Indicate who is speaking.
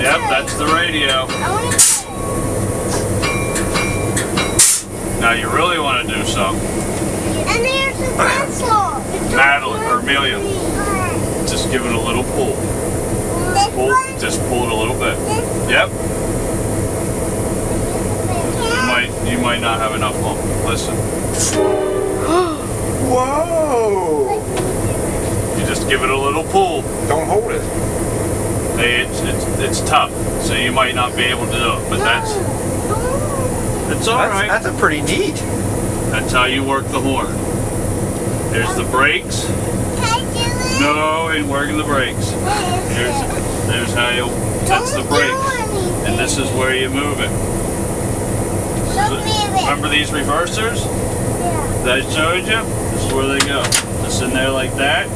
Speaker 1: Yep, that's the radio. Now you really want to do something.
Speaker 2: And there's a pencil.
Speaker 1: Madeline or Amelia, just give it a little pull. Just pull it a little bit. Yep. You might not have enough pump. Listen.
Speaker 3: Whoa!
Speaker 1: You just give it a little pull.
Speaker 3: Don't hold it.
Speaker 1: Hey, it's tough, so you might not be able to do it, but it's all right.
Speaker 3: That's a pretty neat.
Speaker 1: That's how you work the horn. There's the brakes. No, ain't working the brakes. There's how you. That's the brakes, and this is where you move it. Remember these reversers that I showed you? This is where they go. Just in there like that.